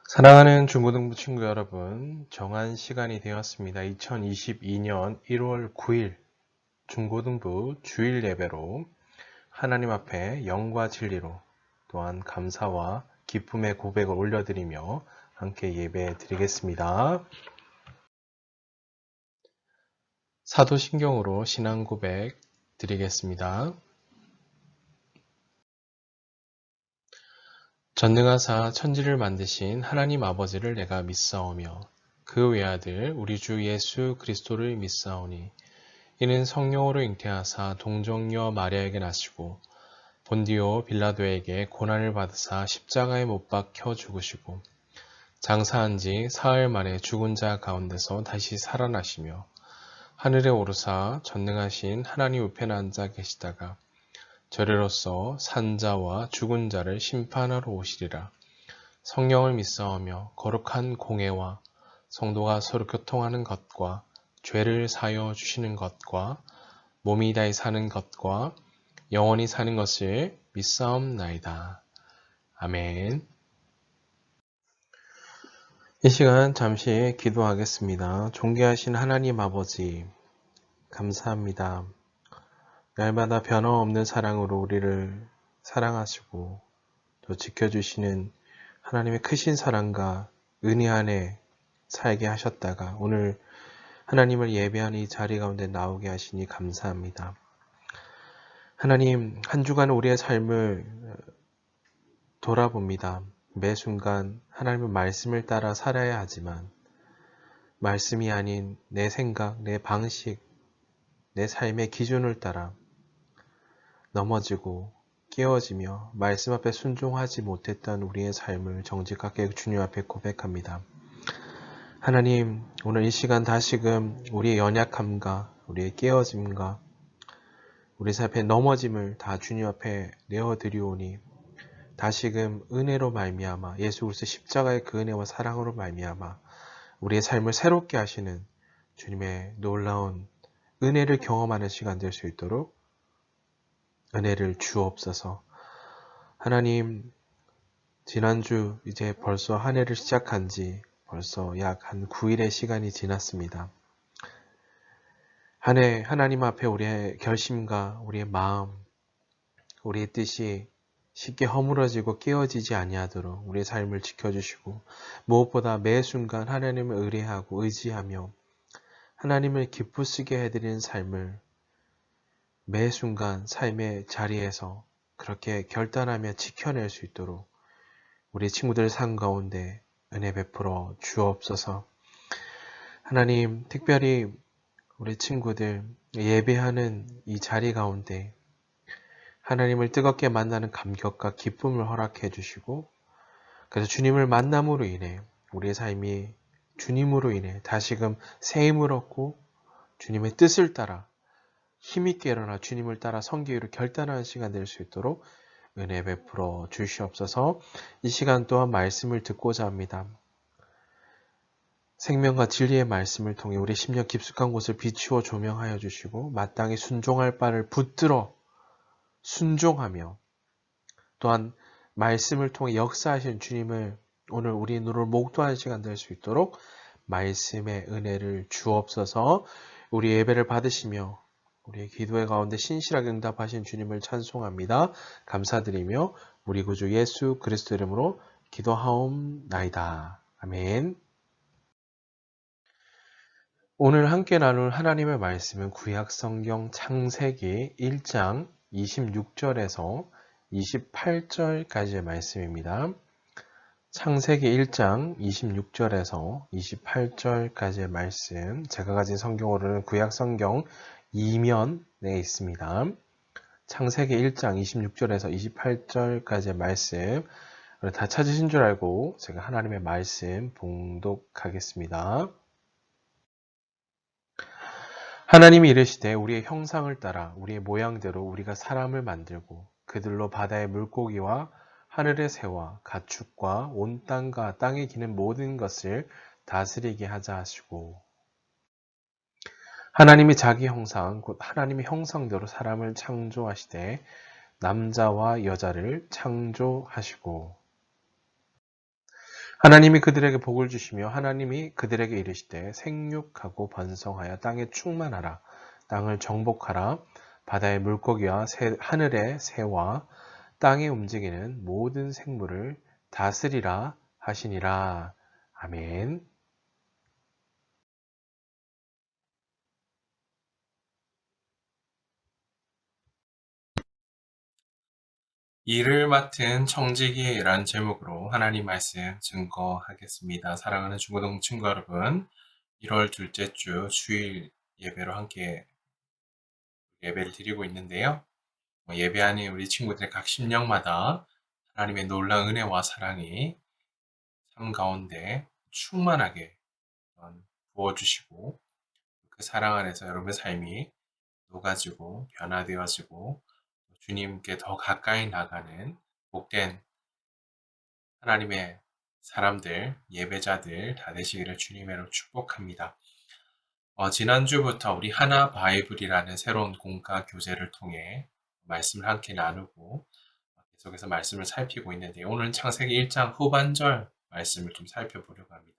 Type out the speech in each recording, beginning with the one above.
사랑하는 중고등부 친구 여러분, 정한 시간이 되었습니다. 2022년 1월 9일 중고등부 주일 예배로 하나님 앞에 영과 진리로 또한 감사와 기쁨의 고백을 올려드리며 함께 예배 드리겠습니다. 사도신경으로 신앙 고백 드리겠습니다. 전능하사 천지를 만드신 하나님 아버지를 내가 믿사오며 그 외아들 우리 주 예수 그리스도를 믿사오니 이는 성령으로 잉태하사 동정녀 마리아에게 나시고 본디오 빌라도에게 고난을 받으사 십자가에 못 박혀 죽으시고 장사한 지 사흘 만에 죽은 자 가운데서 다시 살아나시며 하늘에 오르사 전능하신 하나님 우편에 앉아 계시다가 저리로서 산자와 죽은 자를 심판하러 오시리라. 성령을 믿사오며 거룩한 공회와 성도가 서로 교통하는 것과 죄를 사여 주시는 것과 몸이 다히 사는 것과 영원히 사는 것을 믿사옵나이다. 아멘. 이 시간 잠시 기도하겠습니다. 존귀하신 하나님 아버지, 감사합니다. 날마다 변함없는 사랑으로 우리를 사랑하시고 또 지켜주시는 하나님의 크신 사랑과 은혜 안에 살게 하셨다가 오늘 하나님을 예배하는 이 자리 가운데 나오게 하시니 감사합니다. 하나님, 한 주간 우리의 삶을 돌아봅니다. 매 순간 하나님의 말씀을 따라 살아야 하지만 말씀이 아닌 내 생각, 내 방식, 내 삶의 기준을 따라 넘어지고 깨어지며 말씀 앞에 순종하지 못했던 우리의 삶을 정직하게 주님 앞에 고백합니다. 하나님, 오늘 이 시간 다시금 우리의 연약함과 우리의 깨어짐과 우리 삶 앞에 넘어짐을 다 주님 앞에 내어드리오니 다시금 은혜로 말미암아 예수 그리스도 십자가의 그 은혜와 사랑으로 말미암아 우리의 삶을 새롭게 하시는 주님의 놀라운 은혜를 경험하는 시간 될 수 있도록 은혜를 주옵소서. 하나님, 지난주 이제 벌써 한 해를 시작한 지 벌써 약 한 9일의 시간이 지났습니다. 한 해 하나님 앞에 우리의 결심과 우리의 마음, 우리의 뜻이 쉽게 허물어지고 깨어지지 아니하도록 우리의 삶을 지켜주시고 무엇보다 매 순간 하나님을 의뢰하고 의지하며 하나님을 기쁘시게 해드리는 삶을 매 순간 삶의 자리에서 그렇게 결단하며 지켜낼 수 있도록 우리 친구들 삶 가운데 은혜 베풀어 주옵소서. 하나님, 특별히 우리 친구들 예배하는 이 자리 가운데 하나님을 뜨겁게 만나는 감격과 기쁨을 허락해 주시고 그래서 주님을 만남으로 인해 우리의 삶이 주님으로 인해 다시금 새 힘을 얻고 주님의 뜻을 따라 힘있게 일어나 주님을 따라 섬기기로 결단하는 시간 될 수 있도록 은혜 베풀어 주시옵소서. 이 시간 또한 말씀을 듣고자 합니다. 생명과 진리의 말씀을 통해 우리 심령 깊숙한 곳을 비추어 조명하여 주시고 마땅히 순종할 바를 붙들어 순종하며 또한 말씀을 통해 역사하신 주님을 오늘 우리 눈을 목도하는 시간 될 수 있도록 말씀의 은혜를 주옵소서. 우리 예배를 받으시며 우리의 기도의 가운데 신실하게 응답하신 주님을 찬송합니다. 감사드리며 우리 구주 예수 그리스도 이름으로 기도하옵나이다. 아멘. 오늘 함께 나눌 하나님의 말씀은 구약성경 창세기 1장 26절에서 28절까지의 말씀입니다. 창세기 1장 26절에서 28절까지의 말씀, 제가 가진 성경으로는 구약성경 2면에 있습니다. 창세기 1장 26절에서 28절까지의 말씀, 다 찾으신 줄 알고 제가 하나님의 말씀 봉독하겠습니다. 하나님이 이르시되 우리의 형상을 따라 우리의 모양대로 우리가 사람을 만들고 그들로 바다의 물고기와 하늘의 새와 가축과 온 땅과 땅에 기는 모든 것을 다스리게 하자 하시고 하나님이 자기 형상 곧 하나님의 형상대로 사람을 창조하시되 남자와 여자를 창조하시고 하나님이 그들에게 복을 주시며 하나님이 그들에게 이르시되 생육하고 번성하여 땅에 충만하라. 땅을 정복하라. 바다의 물고기와 하늘의 새와 땅에 움직이는 모든 생물을 다스리라 하시니라. 아멘. 일을 맡은 청지기라는 제목으로 하나님 말씀 증거하겠습니다. 사랑하는 중고등 친구 여러분, 1월 둘째 주 주일 예배로 함께 예배를 드리고 있는데요. 예배하는 우리 친구들의 각 심령마다 하나님의 놀라운 은혜와 사랑이 삶 가운데 충만하게 부어주시고 그 사랑 안에서 여러분의 삶이 녹아지고 변화되어지고 주님께 더 가까이 나가는 복된 하나님의 사람들, 예배자들 다 되시기를 주님으로 축복합니다. 지난주부터 우리 하나 바이블이라는 새로운 공과 교재를 통해 말씀을 함께 나누고 계속해서 말씀을 살피고 있는데 오늘은 창세기 1장 후반절 말씀을 좀 살펴보려고 합니다.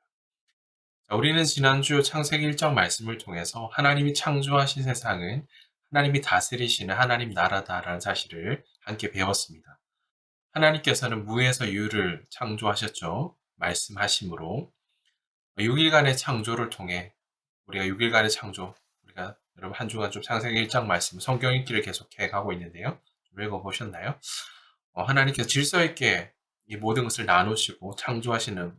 우리는 지난주 창세기 1장 말씀을 통해서 하나님이 창조하신 세상은 하나님이 다스리시는 하나님 나라다라는 사실을 함께 배웠습니다. 하나님께서는 무에서 유를 창조하셨죠. 말씀하심으로 6일간의 창조를 통해 우리가 6일간의 창조, 우리가 여러분 한 주간 좀 창세기 1장 말씀, 성경 읽기를 계속해 가고 있는데요. 좀 읽어보셨나요? 하나님께서 질서 있게 이 모든 것을 나누시고 창조하시는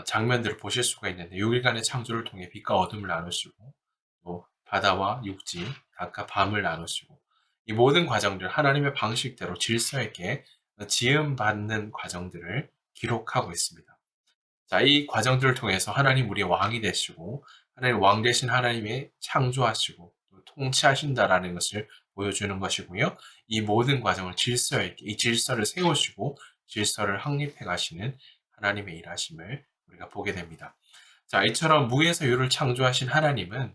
장면들을 보실 수가 있는데 6일간의 창조를 통해 빛과 어둠을 나누시고 또 바다와 육지, 낮과 밤을 나누시고 이 모든 과정들 하나님의 방식대로 질서 있게 지음받는 과정들을 기록하고 있습니다. 자, 이 과정들을 통해서 하나님 우리의 왕이 되시고 하나님 왕 되신 하나님이 창조하시고 또 통치하신다라는 것을 보여주는 것이고요. 이 모든 과정을 질서 있게 이 질서를 세우시고 질서를 확립해 가시는 하나님의 일하심을 우리가 보게 됩니다. 자, 이처럼 무에서 유를 창조하신 하나님은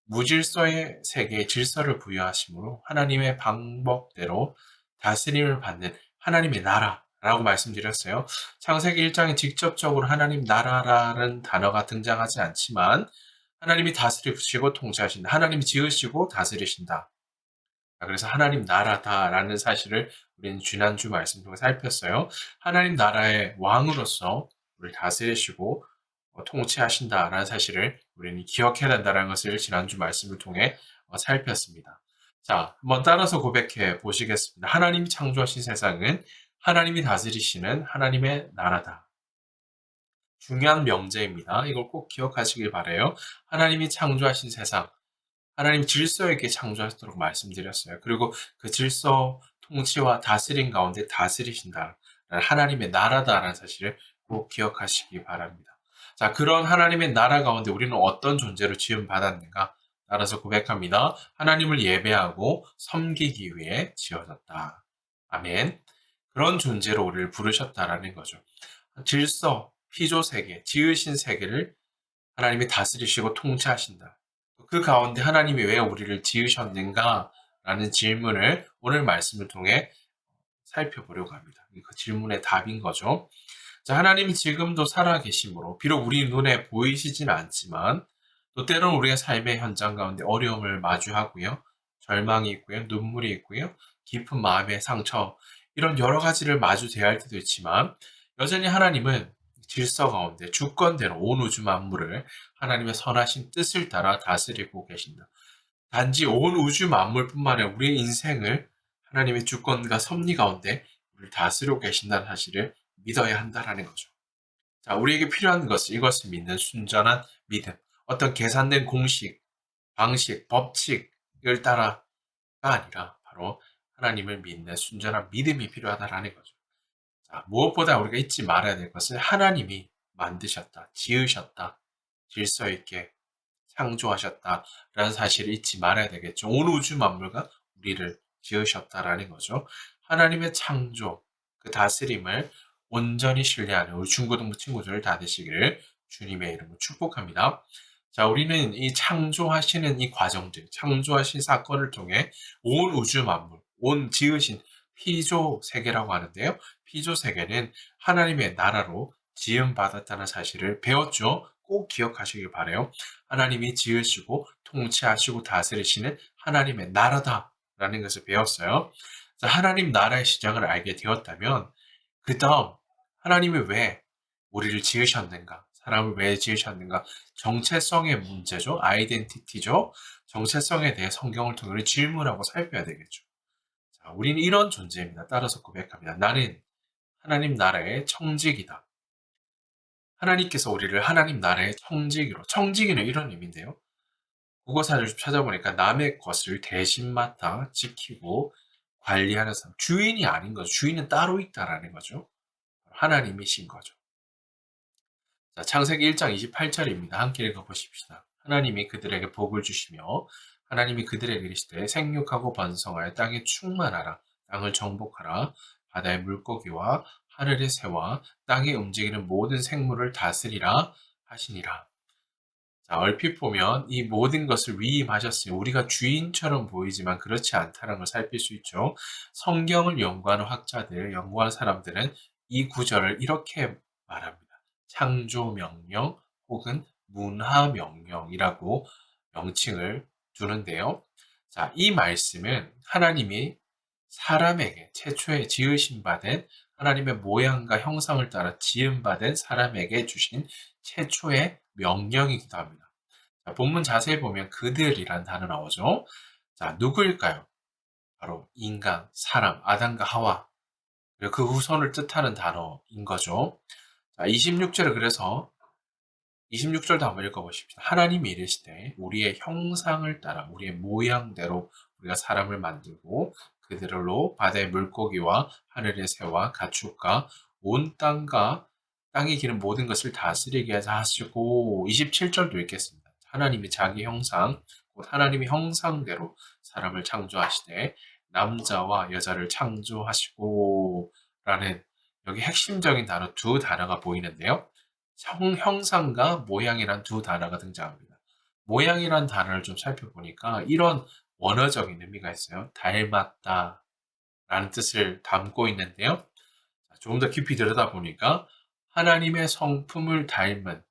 무질서의 세계에 질서를 부여하심으로 하나님의 방법대로 다스림을 받는 하나님의 나라라고 말씀드렸어요. 창세기 1장에 직접적으로 하나님 나라라는 단어가 등장하지 않지만 하나님이 다스리시고 통치하신다. 하나님이 지으시고 다스리신다. 그래서 하나님 나라다라는 사실을 우리는 지난주 말씀 통해 살폈어요. 하나님 나라의 왕으로서 우리를 다스리시고 통치하신다라는 사실을 우리는 기억해야 된다는 것을 지난주 말씀을 통해 살폈습니다. 자, 한번 따라서 고백해 보시겠습니다. 하나님이 창조하신 세상은 하나님이 다스리시는 하나님의 나라다. 중요한 명제입니다. 이걸 꼭 기억하시길 바라요. 하나님이 창조하신 세상, 하나님 질서 있게 창조하시도록 말씀드렸어요. 그리고 그 질서, 통치와 다스림 가운데 다스리신다. 하나님의 나라다라는 사실을 꼭 기억하시기 바랍니다. 자, 그런 하나님의 나라 가운데 우리는 어떤 존재로 지음받았는가? 따라서 고백합니다. 하나님을 예배하고 섬기기 위해 지어졌다. 아멘. 그런 존재로 우리를 부르셨다라는 거죠. 질서, 피조 세계, 지으신 세계를 하나님이 다스리시고 통치하신다. 그 가운데 하나님이 왜 우리를 지으셨는가? 라는 질문을 오늘 말씀을 통해 살펴보려고 합니다. 그 질문의 답인 거죠. 자, 하나님이 지금도 살아계심으로 비록 우리 눈에 보이시진 않지만 또 때로는 우리의 삶의 현장 가운데 어려움을 마주하고요. 절망이 있고요. 눈물이 있고요. 깊은 마음의 상처 이런 여러 가지를 마주해야 할 때도 있지만 여전히 하나님은 질서 가운데 주권대로 온 우주 만물을 하나님의 선하신 뜻을 따라 다스리고 계신다. 단지 온 우주 만물뿐만 아니라 우리의 인생을 하나님의 주권과 섭리 가운데 우리를 다스리고 계신다는 사실을 믿어야 한다라는 거죠. 자, 우리에게 필요한 것은 이것을 믿는 순전한 믿음. 어떤 계산된 공식, 방식, 법칙을 따라가 아니라 바로 하나님을 믿는 순전한 믿음이 필요하다라는 거죠. 자, 무엇보다 우리가 잊지 말아야 될 것은 하나님이 만드셨다, 지으셨다, 질서 있게 창조하셨다라는 사실을 잊지 말아야 되겠죠. 온 우주 만물과 우리를 지으셨다라는 거죠. 하나님의 창조, 그 다스림을 온전히 신뢰하는 우리 중고등부 친구들 다 되시기를 주님의 이름으로 축복합니다. 자, 우리는 이 창조하시는 이 과정들, 창조하신 사건을 통해 온 우주 만물, 온 지으신 피조 세계라고 하는데요. 피조 세계는 하나님의 나라로 지음받았다는 사실을 배웠죠. 꼭 기억하시길 바래요. 하나님이 지으시고 통치하시고 다스리시는 하나님의 나라다라는 것을 배웠어요. 하나님 나라의 시작을 알게 되었다면 그 다음 하나님이 왜 우리를 지으셨는가? 사람을 왜 지으셨는가? 정체성의 문제죠. 아이덴티티죠. 정체성에 대해 성경을 통해 질문하고 살펴야 되겠죠. 자, 우리는 이런 존재입니다. 따라서 고백합니다. 나는 하나님 나라의 청직이다. 하나님께서 우리를 하나님 나라의 청지기로, 청지기는 이런 의미인데요. 국어사를 좀 찾아보니까 남의 것을 대신 맡아 지키고 관리하는 사람, 주인이 아닌 거죠. 주인은 따로 있다라는 거죠. 하나님이신 거죠. 자, 창세기 1장 28절입니다. 함께 읽어보십시다. 하나님이 그들에게 복을 주시며 하나님이 그들에게 이르시되 생육하고 번성하여 땅에 충만하라. 땅을 정복하라. 바다의 물고기와 하늘의 새와 땅에 움직이는 모든 생물을 다스리라 하시니라. 자, 얼핏 보면 이 모든 것을 위임하셨으니 우리가 주인처럼 보이지만 그렇지 않다는 걸 살필 수 있죠. 성경을 연구하는 학자들, 연구한 사람들은 이 구절을 이렇게 말합니다. 창조 명령 혹은 문화 명령이라고 명칭을 두는데요. 자, 이 말씀은 하나님이 사람에게 최초에 지으신 바된 하나님의 모양과 형상을 따라 지음받은 사람에게 주신 최초의 명령이기도 합니다. 자, 본문 자세히 보면 그들이란 단어 나오죠. 자, 누구일까요? 바로 인간, 사람, 아담과 하와, 그리고 그 후손을 뜻하는 단어인 거죠. 자, 26절에 그래서 26절도 한번 읽어보십시다. 하나님이 이르시되 우리의 형상을 따라 우리의 모양대로 우리가 사람을 만들고 그들로 바다의 물고기와 하늘의 새와 가축과 온 땅과 땅에 기는 모든 것을 다스리게 하시고 27절도 읽겠습니다. 하나님이 자기 형상 곧 하나님의 형상대로 사람을 창조하시되 남자와 여자를 창조하시고 라는 여기 핵심적인 단어 두 단어가 보이는데요. 형상과 모양이란 두 단어가 등장합니다. 모양이란 단어를 좀 살펴보니까 이런 원어적인 의미가 있어요. 닮았다 라는 뜻을 담고 있는데요. 조금 더 깊이 들여다보니까 하나님의 성품을 닮은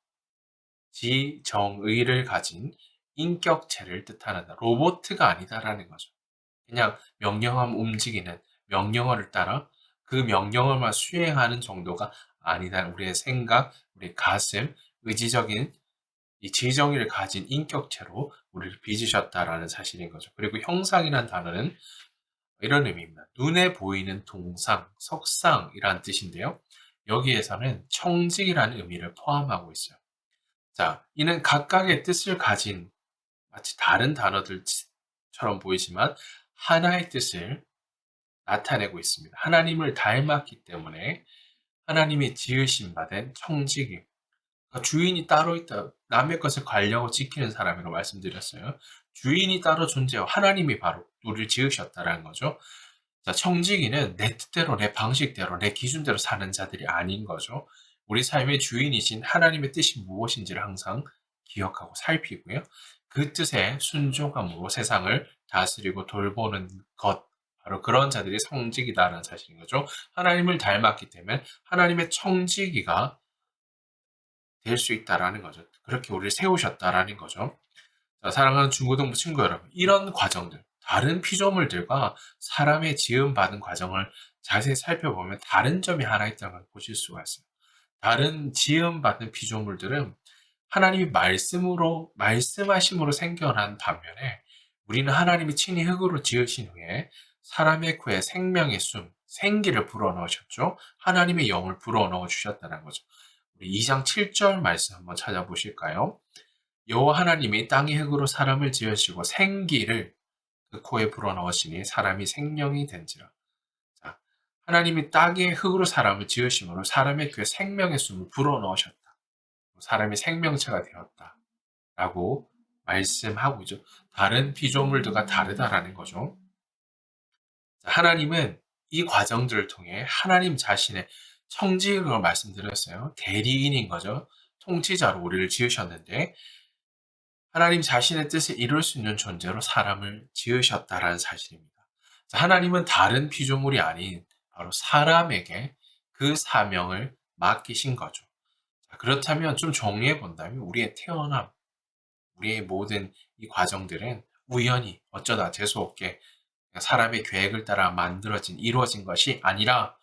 지정의를 가진 인격체를 뜻하는 로봇가 아니다라는 거죠. 그냥 명령하면 움직이는 명령어를 따라 그 명령어만 수행하는 정도가 아니다. 우리의 생각, 우리의 가슴, 의지적인 이 지정의를 가진 인격체로 우리를 빚으셨다라는 사실인 거죠. 그리고 형상이란 단어는 이런 의미입니다. 눈에 보이는 동상, 석상이란 뜻인데요. 여기에서는 청직이라는 의미를 포함하고 있어요. 자, 이는 각각의 뜻을 가진 마치 다른 단어들처럼 보이지만 하나의 뜻을 나타내고 있습니다. 하나님을 닮았기 때문에 하나님이 지으신 바 된 청지기, 그러니까 주인이 따로 있다. 남의 것을 관리하고 지키는 사람이라고 말씀드렸어요. 주인이 따로 존재하고 하나님이 바로 우리를 지으셨다라는 거죠. 자, 청지기는 내 뜻대로, 내 방식대로, 내 기준대로 사는 자들이 아닌 거죠. 우리 삶의 주인이신 하나님의 뜻이 무엇인지를 항상 기억하고 살피고요. 그 뜻에 순종함으로 세상을 다스리고 돌보는 것, 바로 그런 자들이 청지기다라는 사실인 거죠. 하나님을 닮았기 때문에 하나님의 청지기가 될 수 있다라는 거죠. 그렇게 우리를 세우셨다라는 거죠. 자, 사랑하는 중고등부 친구 여러분, 이런 과정들, 다른 피조물들과 사람의 지음받은 과정을 자세히 살펴보면 다른 점이 하나 있다는 걸 보실 수가 있어요. 다른 지음받은 피조물들은 하나님이 말씀하심으로 생겨난 반면에 우리는 하나님이 친히 흙으로 지으신 후에 사람의 코에 생명의 숨, 생기를 불어넣으셨죠. 하나님의 영을 불어넣어 주셨다는 거죠. 우리 2장 7절 말씀 한번 찾아보실까요? 여호와 하나님이 땅의 흙으로 사람을 지으시고 생기를 그 코에 불어넣으시니 사람이 생명이 된지라. 자, 하나님이 땅의 흙으로 사람을 지으심으로 사람의 귀에 생명의 숨을 불어넣으셨다. 사람이 생명체가 되었다. 라고 말씀하고 있죠. 다른 피조물들과 다르다라는 거죠. 자, 하나님은 이 과정들을 통해 하나님 자신의 청지를 말씀드렸어요. 대리인인 거죠. 통치자로 우리를 지으셨는데 하나님 자신의 뜻을 이룰 수 있는 존재로 사람을 지으셨다라는 사실입니다. 자, 하나님은 다른 피조물이 아닌 바로 사람에게 그 사명을 맡기신 거죠. 자, 그렇다면 좀 정리해 본다면 우리의 태어남, 우리의 모든 이 과정들은 우연히 어쩌다 재수없게 사람의 계획을 따라 만들어진 이루어진 것이 아니라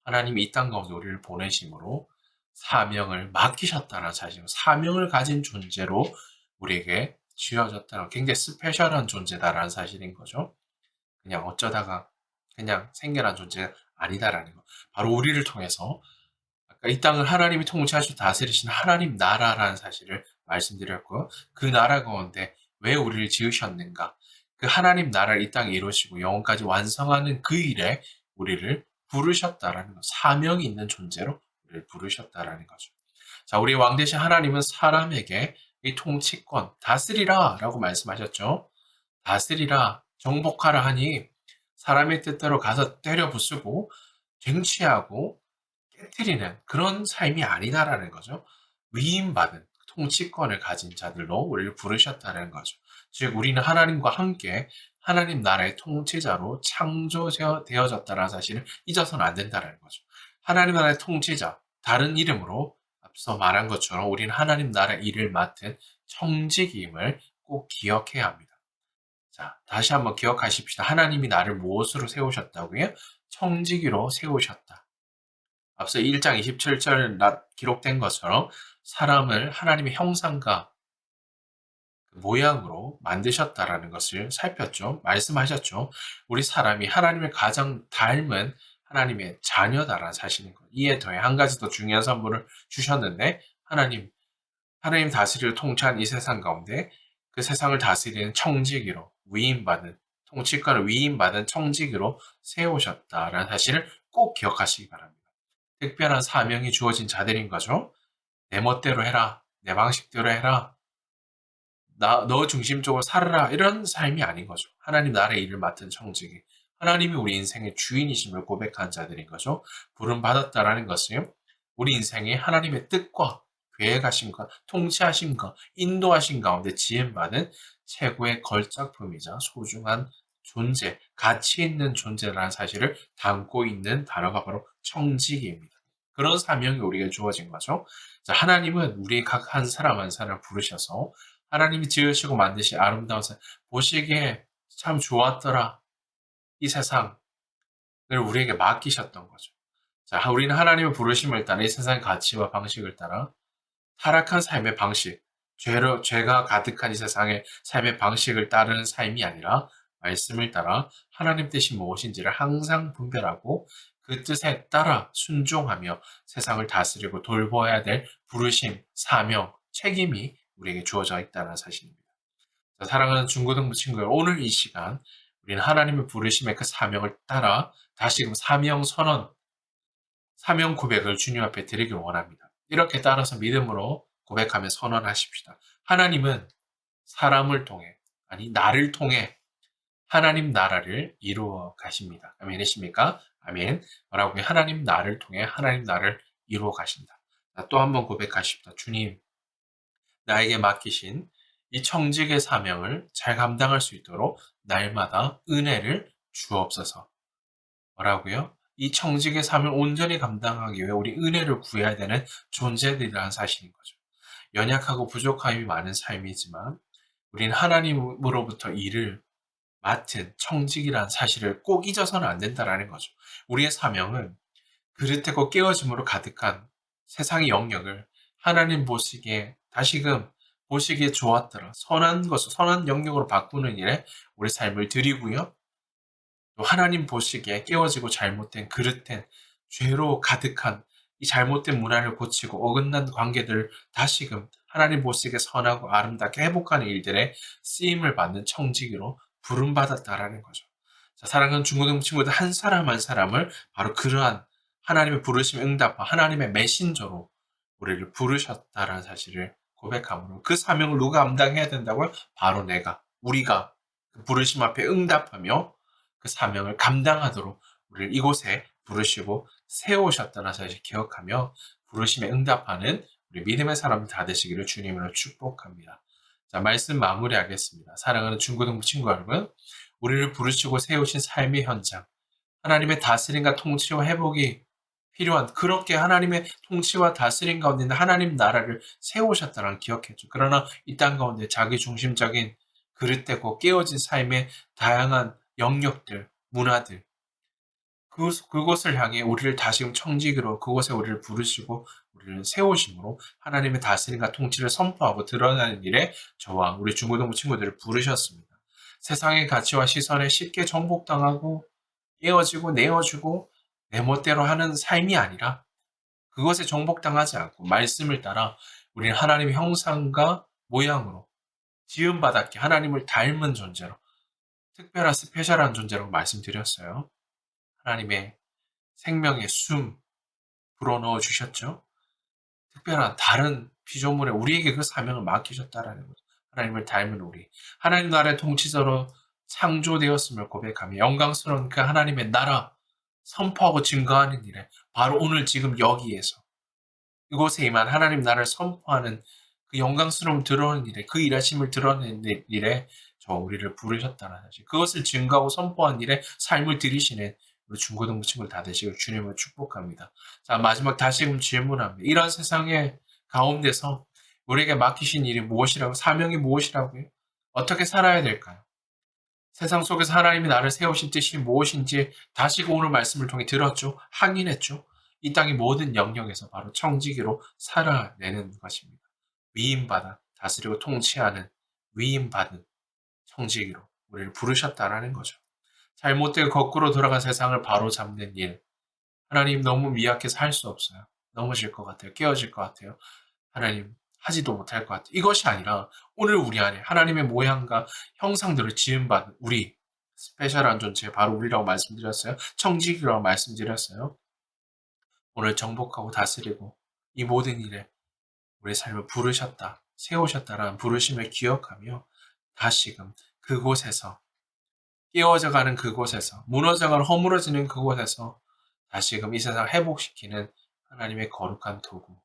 하나님이 이 땅 가운데 우리를 보내심으로 사명을 맡기셨다는 사실, 사명을 가진 존재로 우리에게 지어졌다는 굉장히 스페셜한 존재다라는 사실인 거죠. 그냥 어쩌다가 그냥 생겨난 존재가 아니다라는 거. 바로 우리를 통해서 아까 이 땅을 하나님이 통치하시고 다스리시는 하나님 나라라는 사실을 말씀드렸고요. 그 나라 가운데 왜 우리를 지으셨는가? 그 하나님 나라를 이 땅에 이루시고 영원까지 완성하는 그 일에 우리를 부르셨다라는 것, 사명이 있는 존재로 우리를 부르셨다라는 거죠. 자, 우리 왕 대신 하나님은 사람에게 이 통치권, 다스리라 라고 말씀하셨죠. 다스리라, 정복하라 하니 사람의 뜻대로 가서 때려 부수고 쟁취하고 깨트리는 그런 삶이 아니다라는 거죠. 위임받은 통치권을 가진 자들로 우리를 부르셨다는 거죠. 즉 우리는 하나님과 함께 하나님 나라의 통치자로 창조되어졌다는 사실을 잊어서는 안 된다는 거죠. 하나님 나라의 통치자, 다른 이름으로 앞서 말한 것처럼 우리는 하나님 나라 일을 맡은 청직임을 꼭 기억해야 합니다. 자, 다시 한번 기억하십시다. 하나님이 나를 무엇으로 세우셨다고요? 청지기로 세우셨다. 앞서 1장 27절 기록된 것처럼 사람을 하나님의 형상과 모양으로 만드셨다라는 것을 살폈죠. 말씀하셨죠. 우리 사람이 하나님을 가장 닮은 하나님의 자녀다라는 사실인 것. 이에 더해 한 가지 더 중요한 선물을 주셨는데 하나님 다스리를 통치한 이 세상 가운데 그 세상을 다스리는 청지기로 위임받은 통치권을 위임받은 청지기로 세우셨다라는 사실을 꼭 기억하시기 바랍니다. 특별한 사명이 주어진 자들인 거죠. 내 멋대로 해라. 내 방식대로 해라. 너 중심적으로 살아라. 이런 삶이 아닌 거죠. 하나님 나라의 일을 맡은 청지기. 하나님이 우리 인생의 주인이심을 고백한 자들인 거죠. 부름받았다라는 것은 우리 인생의 하나님의 뜻과 계획하심과 통치하심과 인도하심 가운데 지음받은 최고의 걸작품이자 소중한 존재, 가치 있는 존재라는 사실을 담고 있는 단어가 바로 청지기입니다. 그런 사명이 우리에게 주어진 거죠. 자, 하나님은 우리 각 한 사람 한 사람을 부르셔서 하나님이 지으시고 만드신 아름다운 세상, 보시기에 참 좋았더라. 이 세상을 우리에게 맡기셨던 거죠. 자, 우리는 하나님의 부르심을 따라 이 세상의 가치와 방식을 따라 타락한 삶의 방식, 죄가 가득한 이 세상의 삶의 방식을 따르는 삶이 아니라 말씀을 따라 하나님 뜻이 무엇인지를 항상 분별하고 그 뜻에 따라 순종하며 세상을 다스리고 돌보아야 될 부르심, 사명, 책임이 우리에게 주어져 있다는 사실입니다. 자, 사랑하는 중고등부 친구들, 오늘 이 시간 우리는 하나님의 부르심의 그 사명을 따라 다시금 사명 선언, 사명 고백을 주님 앞에 드리길 원합니다. 이렇게 따라서 믿음으로 고백하며 선언하십시다. 하나님은 사람을 통해, 아니, 나를 통해 하나님 나라를 이루어 가십니다. 아멘이십니까? 아멘. 뭐라고 해요? 하나님 나를 통해 하나님 나라를 이루어 가신다. 또 한 번 고백하십시다. 주님, 나에게 맡기신 이 청직의 사명을 잘 감당할 수 있도록 날마다 은혜를 주옵소서. 뭐라고요? 이 청직의 삶을 온전히 감당하기 위해 우리 은혜를 구해야 되는 존재들이라는 사실인 거죠. 연약하고 부족함이 많은 삶이지만 우리는 하나님으로부터 일을 맡은 청직이라는 사실을 꼭 잊어서는 안 된다는 거죠. 우리의 사명은 그릇되고 깨어짐으로 가득한 세상의 영역을 하나님 보시기에 다시금 보시기에 좋았더라. 선한 것을 선한 영역으로 바꾸는 일에 우리 삶을 드리고요. 또 하나님 보시기에 깨어지고 잘못된 그릇된 죄로 가득한 이 잘못된 문화를 고치고 어긋난 관계들을 다시금 하나님 보시기에 선하고 아름답게 회복하는 일들에 쓰임을 받는 청지기로 부름받았다라는 거죠. 자, 사랑하는 중고등 친구들 한 사람 한 사람을 바로 그러한 하나님의 부르심 응답과 하나님의 메신저로 우리를 부르셨다라는 사실을 고백함으로 그 사명을 누가 감당해야 된다고요? 바로 내가, 우리가 그 부르심 앞에 응답하며 그 사명을 감당하도록 우리를 이곳에 부르시고 세우셨다는 사실 기억하며 부르심에 응답하는 우리 믿음의 사람들 다 되시기를 주님으로 축복합니다. 자, 말씀 마무리하겠습니다. 사랑하는 중고등부 친구 여러분, 우리를 부르시고 세우신 삶의 현장, 하나님의 다스림과 통치와 회복이 필요한 그렇게 하나님의 통치와 다스림 가운데 있는 하나님 나라를 세우셨다는 기억해줘. 그러나 이 땅 가운데 자기 중심적인 그릇되고 깨어진 삶의 다양한 영역들, 문화들, 그곳을 향해 우리를 다시금 청지기로 그곳에 우리를 부르시고 우리를 세우심으로 하나님의 다스림과 통치를 선포하고 드러나는 일에 저와 우리 중고등부 친구들을 부르셨습니다. 세상의 가치와 시선에 쉽게 정복당하고 깨어지고 내어주고 내 멋대로 하는 삶이 아니라 그것에 정복당하지 않고 말씀을 따라 우리는 하나님의 형상과 모양으로 지음받았기에 하나님을 닮은 존재로 특별한 스페셜한 존재라고 말씀드렸어요. 하나님의 생명의 숨 불어넣어 주셨죠. 특별한 다른 피조물에 우리에게 그 사명을 맡기셨다라는 거죠. 하나님을 닮은 우리. 하나님 나라의 통치자로 창조되었음을 고백하며 영광스러운 그 하나님의 나라 선포하고 증거하는 일에 바로 오늘 지금 여기에서 이곳에 임한 하나님 나라를 선포하는 그 영광스러움 드러내는 일에 그 일하심을 드러내는 일에 저 우리를 부르셨다는 사실. 그것을 증거하고 선포한 일에 삶을 들이시는 우리 중고등부 친구들 다 되시길 주님을 축복합니다. 자, 마지막 다시금 질문합니다. 이런 세상의 가운데서 우리에게 맡기신 일이 무엇이라고, 사명이 무엇이라고요? 어떻게 살아야 될까요? 세상 속에서 하나님이 나를 세우신 뜻이 무엇인지 다시 오늘 말씀을 통해 들었죠. 확인했죠. 이 땅의 모든 영역에서 바로 청지기로 살아내는 것입니다. 위임받아 다스리고 통치하는 위임받은 청지기로 우리를 부르셨다라는 거죠. 잘못되고 거꾸로 돌아간 세상을 바로잡는 일. 하나님 너무 미약해서 할 수 없어요. 넘어질 것 같아요. 깨어질 것 같아요. 하나님 하지도 못할 것 같아요. 이것이 아니라 오늘 우리 안에 하나님의 모양과 형상들을 지음받은 우리 스페셜한 존재 바로 우리라고 말씀드렸어요. 청지기라고 말씀드렸어요. 오늘 정복하고 다스리고 이 모든 일에 우리의 삶을 부르셨다, 세우셨다라는 부르심을 기억하며 다시금 그곳에서 깨어져가는 그곳에서 무너져가는 허물어지는 그곳에서 다시금 이 세상을 회복시키는 하나님의 거룩한 도구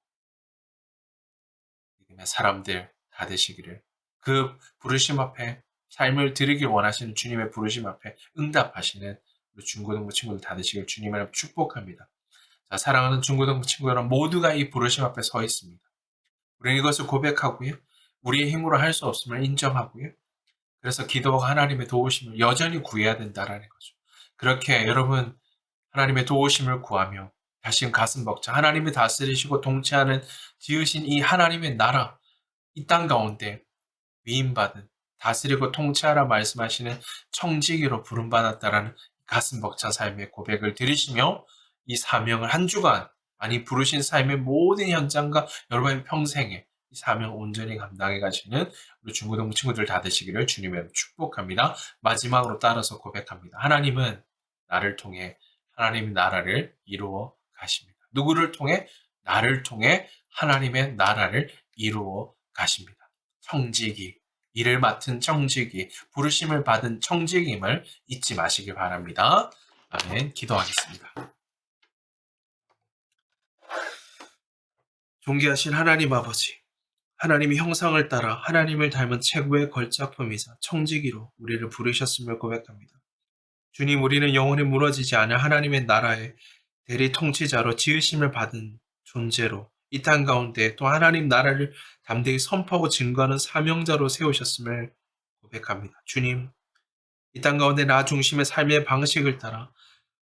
사람들 다 되시기를 그 부르심 앞에 삶을 드리길 원하시는 주님의 부르심 앞에 응답하시는 우리 중고등부 친구들 다 되시길 주님을 축복합니다. 자, 사랑하는 중고등부 친구 여러분 모두가 이 부르심 앞에 서 있습니다. 우리는 이것을 고백하고요. 우리의 힘으로 할 수 없음을 인정하고요. 그래서 기도와 하나님의 도우심을 여전히 구해야 된다라는 거죠. 그렇게 여러분 하나님의 도우심을 구하며 다시금 가슴 벅차 하나님이 다스리시고 통치하는 지으신 이 하나님의 나라 이 땅 가운데 위임받은 다스리고 통치하라 말씀하시는 청지기로 부름받았다라는 가슴 벅찬 삶의 고백을 드리시며 이 사명을 한 주간 아니 부르신 삶의 모든 현장과 여러분의 평생에 이 사명 온전히 감당해 가시는 우리 중고등부 친구들 다 되시기를 주님의 축복합니다. 마지막으로 따라서 고백합니다. 하나님은 나를 통해 하나님의 나라를 이루어 가십니다. 누구를 통해? 나를 통해 하나님의 나라를 이루어 가십니다. 청지기, 일을 맡은 청지기, 부르심을 받은 청지기임을 잊지 마시길 바랍니다. 아멘. 기도하겠습니다. 존귀하신 하나님 아버지, 하나님의 형상을 따라 하나님을 닮은 최고의 걸작품이자 청지기로 우리를 부르셨음을 고백합니다. 주님, 우리는 영원히 무너지지 않을 하나님의 나라의 대리 통치자로 지으심을 받은 존재로 이 땅 가운데 또 하나님 나라를 담대히 선포하고 증거하는 사명자로 세우셨음을 고백합니다. 주님, 이 땅 가운데 나 중심의 삶의 방식을 따라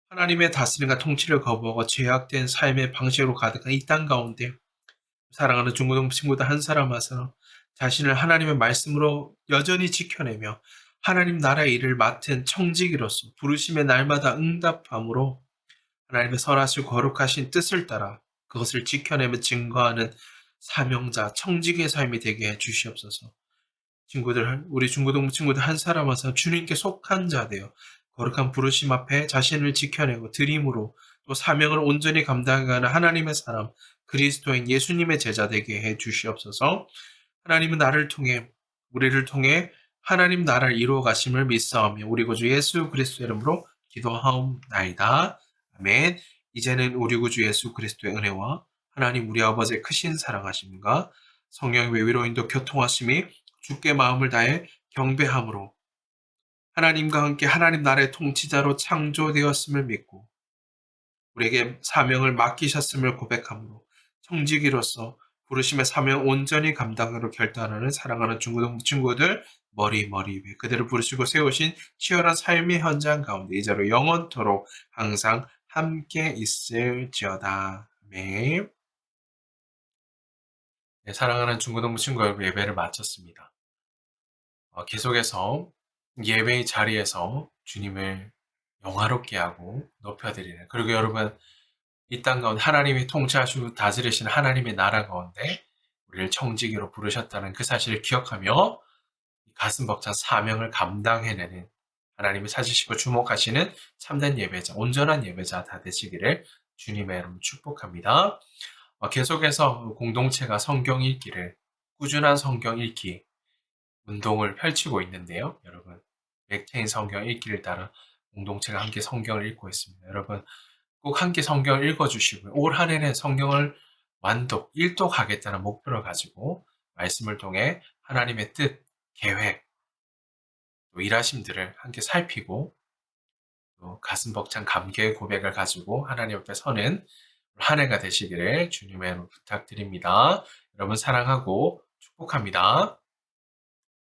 하나님의 다스림과 통치를 거부하고 죄악된 삶의 방식으로 가득한 이 땅 가운데 사랑하는 중고등부 친구들 한 사람 한 사람 자신을 하나님의 말씀으로 여전히 지켜내며 하나님 나라의 일을 맡은 청지기로서 부르심의 날마다 응답함으로 하나님의 선하시고 거룩하신 뜻을 따라 그것을 지켜내며 증거하는 사명자, 청지기의 삶이 되게 해 주시옵소서. 친구들, 우리 중고등부 친구들 한 사람 한 사람 주님께 속한 자 되어 거룩한 부르심 앞에 자신을 지켜내고 드림으로 또 사명을 온전히 감당하는 하나님의 사람, 그리스도인 예수님의 제자 되게 해 주시옵소서. 하나님은 나를 통해, 우리를 통해 하나님 나라를 이루어 가심을 믿사오며 우리 구주 예수 그리스도 이름으로 기도하옵나이다. 아멘. 이제는 우리 구주 예수 그리스도의 은혜와 하나님 우리 아버지의 크신 사랑하심과 성령의 위로인도 교통하심이 주께 마음을 다해 경배함으로 하나님과 함께 하나님 나라의 통치자로 창조되었음을 믿고 우리에게 사명을 맡기셨음을 고백함으로 청지기로서 부르심의 사명 온전히 감당으로 결단하는 사랑하는 중고등부 친구들 머리 위에 그대를 부르시고 세우신 치열한 삶의 현장 가운데 이제로 영원토록 항상 함께 있을지어다. 아멘. 네, 사랑하는 중고등부 친구 여러분 예배를 마쳤습니다. 계속해서 예배의 자리에서 주님을 영화롭게 하고 높여드리는 그리고 여러분 이 땅 가운데 하나님이 통치하시고 다스리시는 하나님의 나라 가운데 우리를 청지기로 부르셨다는 그 사실을 기억하며 가슴 벅찬 사명을 감당해내는 하나님이 찾으시고 주목하시는 참된 예배자, 온전한 예배자 다 되시기를 주님의 이름으로 축복합니다. 계속해서 공동체가 성경 읽기를 꾸준한 성경 읽기 운동을 펼치고 있는데요. 여러분 맥체인 성경 읽기를 따라 공동체가 함께 성경을 읽고 있습니다. 여러분 꼭 함께 성경을 읽어주시고요. 올 한 해는 성경을 완독, 일독하겠다는 목표를 가지고 말씀을 통해 하나님의 뜻, 계획, 또 일하심들을 함께 살피고 또 가슴 벅찬 감개의 고백을 가지고 하나님 앞에 서는 한 해가 되시기를 주님의 이름으로 부탁드립니다. 여러분 사랑하고 축복합니다.